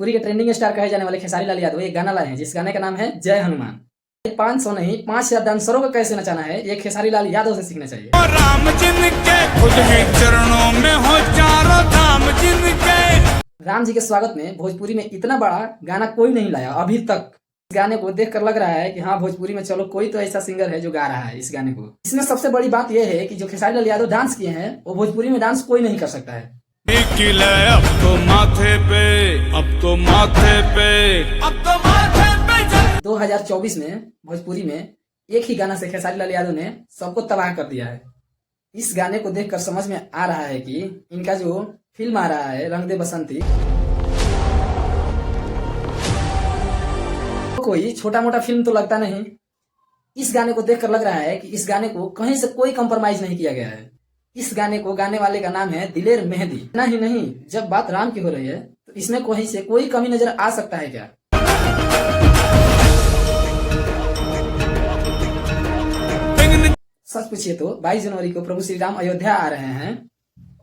भोजपुरी के trending star कहे जाने वाले खेसारी लाल यादव एक गाना लाए हैं जिस गाने का नाम है जय हनुमान। 500 नहीं 5000 डांसरों को कैसे नचाना है ये खेसारी लाल यादव से सीखना चाहिए। राम जिनके खुद ही चरणों में हो चारों धाम जिनके। राम जी के स्वागत में भोजपुरी में इतना बड़ा गाना कोई नहीं लाया अभी तक। इस गाने को देखकर लग रहा है कि हाँ भोजपुरी में चलो कोई तो ऐसा सिंगर है जो गा रहा है इस गाने को। इसमें सबसे बड़ी बात यह है कि जो खेसारी लाल यादव डांस किए हैं वो भोजपुरी में डांस कोई नहीं कर सकता है। अब तो माथे पे, अब तो माथे पे, अब तो माथे पे 2024 में भोजपुरी में एक ही गाना से खेसारी लाल यादव ने सबको तबाह कर दिया है। इस गाने को देखकर समझ में आ रहा है कि इनका जो फिल्म आ रहा है रंग दे बसंती कोई छोटा मोटा फिल्म तो लगता नहीं। इस गाने को देखकर लग रहा है कि इस गाने को कहीं से कोई कंप्रोमाइज नहीं किया गया है। इस गाने को गाने वाले का नाम है दिलेर मेहंदी। इतना ही नहीं, जब बात राम की हो रही है तो इसमें कहीं से कोई कमी नजर आ सकता है क्या? सच पूछिए तो 22 जनवरी को प्रभु श्री राम अयोध्या आ रहे हैं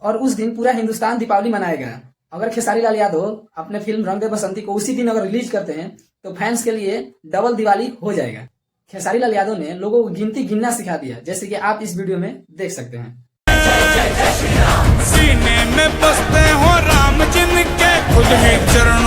और उस दिन पूरा हिंदुस्तान दीपावली मनाएगा। अगर खेसारी लाल यादव अपने फिल्म रंग दे बसंती को उसी दिन अगर रिलीज करते हैं तो फैंस के लिए डबल दिवाली हो जाएगा। खेसारी लाल यादव ने लोगों को गिनती गिनना सिखा दिया, जैसे कि आप इस वीडियो में देख सकते हैं। सीने में बसते हो राम जिनके खुद ही चरणों